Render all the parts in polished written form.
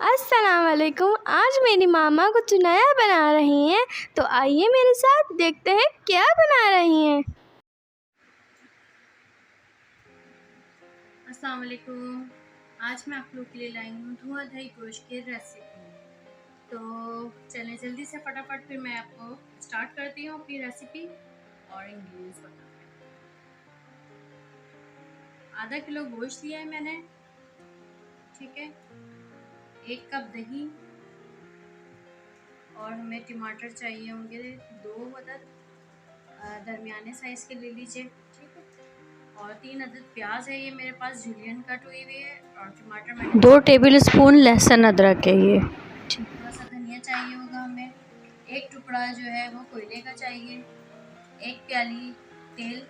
अस्सलाम वालेकुम। आज मेरी मामा कुछ नया बना रही हैं, तो आइए मेरे साथ देखते हैं क्या बना रही हैं। अस्सलाम वालेकुम। आज मैं आप लोग के लिए लाई हूँ धुआंधार गोश्त की रेसिपी। तो चलें जल्दी से फटाफट फिर मैं आपको स्टार्ट करती हूँ अपनी रेसिपी और इंग्रेडिएंट्स बताती हूँ। आधा किलो गोश्त लिया है मैंने, ठीक है। 1 कप दही और हमें टमाटर चाहिए होंगे 2 अदद, दरमियाने साइज़ के ले लीजिए, ठीक है। और 3 अदद प्याज है, ये मेरे पास जुलियन कट हुई हुई है। और टमाटर मैंने 2 टेबलस्पून लहसुन अदरक है ये। थोड़ा सा धनिया चाहिए होगा हमें। 1 टुकड़ा जो है वो कोयले का चाहिए। 1 प्याली तेल।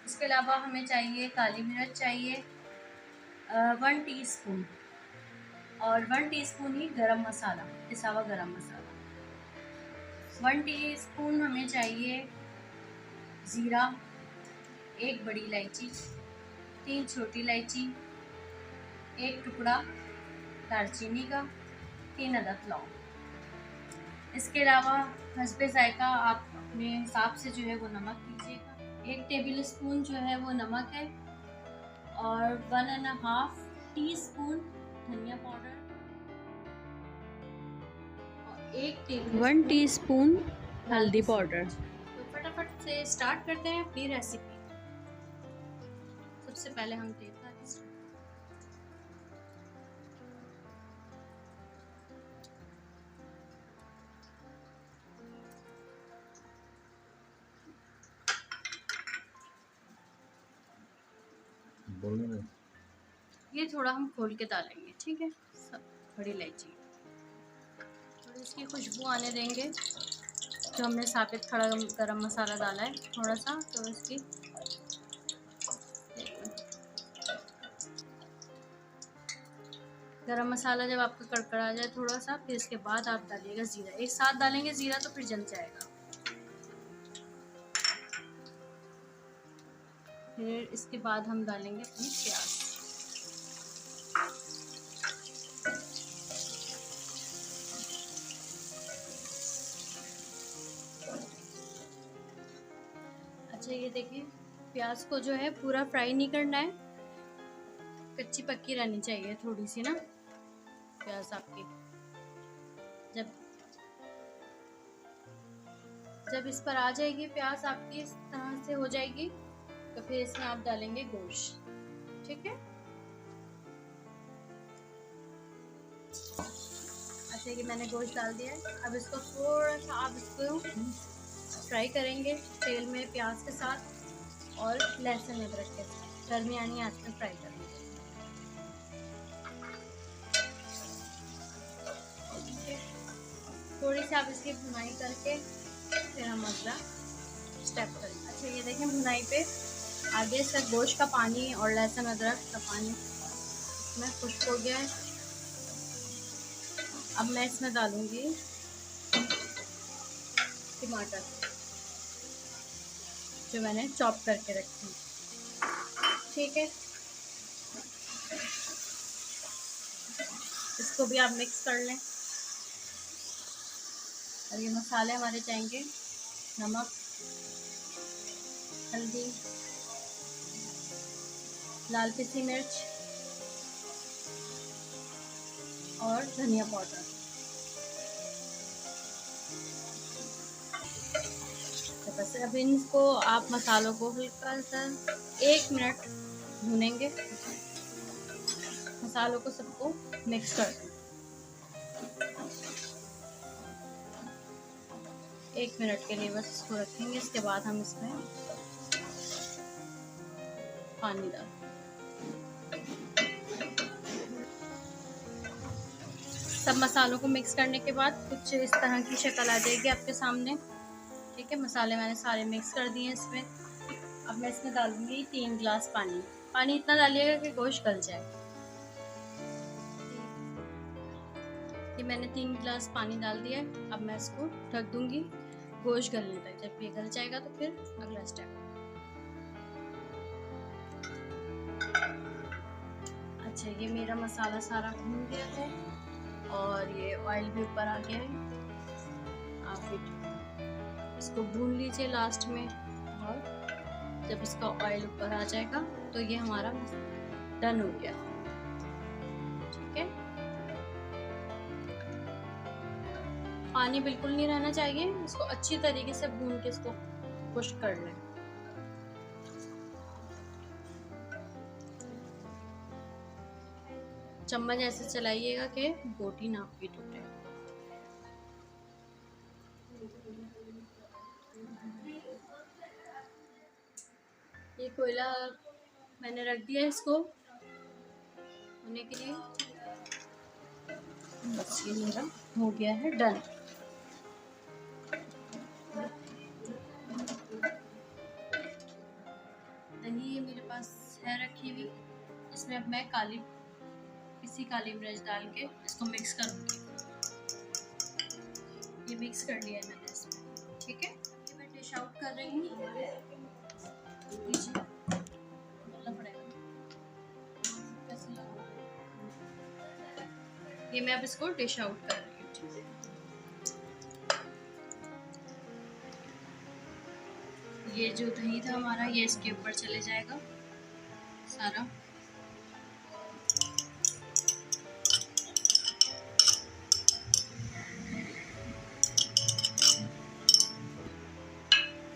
इसके अलावा हमें चाहिए काली मिर्च चाहिए 1 टीस्पून, और 1 टीस्पून ही गरम मसाला, पिसा हुआ गरम मसाला। 1 टीस्पून हमें चाहिए ज़ीरा, 1 बड़ी इलायची, 3 छोटी इलायची, 1 टुकड़ा दालचीनी का, 3 अदद लौंग। इसके अलावा हस्बे जायका आप अपने हिसाब से जो है वो नमक लीजिएगा। 1 टेबल स्पून जो है वो नमक है, और 1.5 टीस्पून धनिया पाउडर, और 1 टीस्पून हल्दी पाउडर। तो फटाफट से स्टार्ट करते हैं अपनी रेसिपी। सबसे पहले हम तेल डालेंगे। ये थोड़ा हम खोल के डालेंगे, ठीक है। बड़ी इलायची, और इसकी खुशबू आने देंगे। जो हमने साबित खड़ा गरम मसाला डाला है थोड़ा सा, तो इसकी गरम मसाला जब आपका कड़कड़ा जाए थोड़ा सा, फिर इसके बाद आप डालिएगा ज़ीरा। एक साथ डालेंगे ज़ीरा तो फिर जल जाएगा। फिर इसके बाद हम डालेंगे अपनी प्याज। अच्छा, ये देखिए, प्याज को जो है पूरा फ्राई नहीं करना है, कच्ची पक्की रहनी चाहिए थोड़ी सी ना प्याज आपकी। जब इस पर आ जाएगी प्याज आपकी, इस तरह से हो जाएगी, तो फिर इसमें आप डालेंगे गोश्त, ठीक है। अच्छा, ये मैंने गोश्त डाल दिया है। अब इसको थोड़ा सा आप इसको फ्राई करेंगे तेल में प्याज के साथ और लहसुन अदरक के साथ, दरमियानी आंच में फ्राई करेंगे। थोड़ी सी आप इसकी भुनाई करके फिर हम अगला स्टेप करेंगे। अच्छा, ये देखें, भुनाई पे आगे इसका गोश्त का पानी और लहसुन अदरक का पानी इसमें खुश्क हो गया है। अब मैं इसमें डालूंगी टमाटर जो मैंने चॉप करके रखे हैं, ठीक है। इसको भी आप मिक्स कर लें। और ये मसाले हमारे जाएंगे नमक, हल्दी, लाल पिसी मिर्च और धनिया पाउडर। तो बस अब इनको आप मसालों को हल्का सा 1 मिनट भूनेंगे, मसालों को सबको मिक्स कर दें। 1 मिनट के लिए बस इसको रखेंगे। इसके बाद हम इसमें पानी डालें। सब मसालों को मिक्स करने के बाद कुछ इस तरह की शक्ल आ जाएगी आपके सामने, ठीक है। मसाले मैंने सारे मिक्स कर दिए इसमें। अब मैं इसमें डालूंगी 3 गिलास पानी। पानी इतना डालिएगा कि गोश्त गल जाए। ये मैंने 3 गिलास पानी डाल दिया है। अब मैं इसको ढक दूंगी गोश्त गलने तक। जब ये गल जाएगा तो फिर अगला स्टेप। अच्छा, ये मेरा मसाला सारा भून गया है और ये ऑयल भी ऊपर आ गया है। आप भी इसको भून लीजिए लास्ट में, और जब इसका ऑयल ऊपर आ जाएगा तो ये हमारा डन हो गया। ठीक है, पानी बिल्कुल नहीं रहना चाहिए, इसको अच्छी तरीके से भून के इसको पुश कर लें। चम्मच ऐसे चलाइएगा कि बोटी ना भी टूटे। ये कोयला मैंने रख दिया इसको होने के लिए। बस ये मेरा हो गया है डन। दही ये मेरे पास है रखी हुई, इसमें अब मैं पिसी काली मिर्च डाल के इसको मिक्स करूँगी। ये मिक्स कर लिया है मैंने इसमें। ठीक है, ये मैं डिश आउट कर रही हूँ। ये मैं अब इसको डिश आउट कर रही हूँ। ये जो दही था हमारा, ये इसके ऊपर चले जाएगा सारा।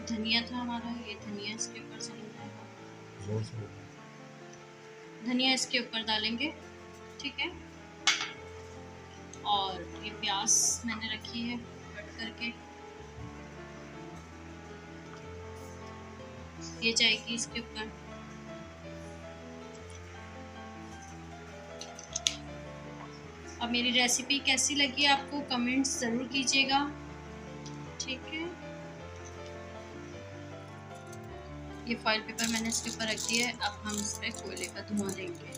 धनिया था हमारा, ये धनिया इसके ऊपर चला जाएगा। धनिया इसके ऊपर डालेंगे। ठीक है, और ये प्याज मैंने रखी है कट करके, ये जाएगी इसके ऊपर। अब मेरी रेसिपी कैसी लगी आपको कमेंट्स ज़रूर कीजिएगा। ठीक है, ये फॉइल पेपर मैंने इसके ऊपर रख दिया है। अब हम इस पर कोयले का धुआं देंगे।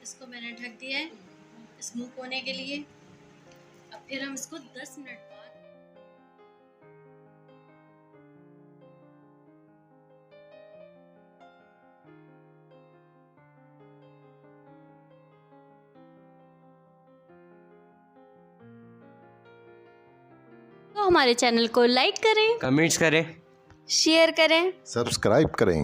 इसको मैंने ढक दिया है स्मोक होने के लिए। अब फिर हम इसको 10 मिनट बाद तो हमारे चैनल को लाइक करें, कमेंट्स करें, शेयर करें। सब्सक्राइब करें।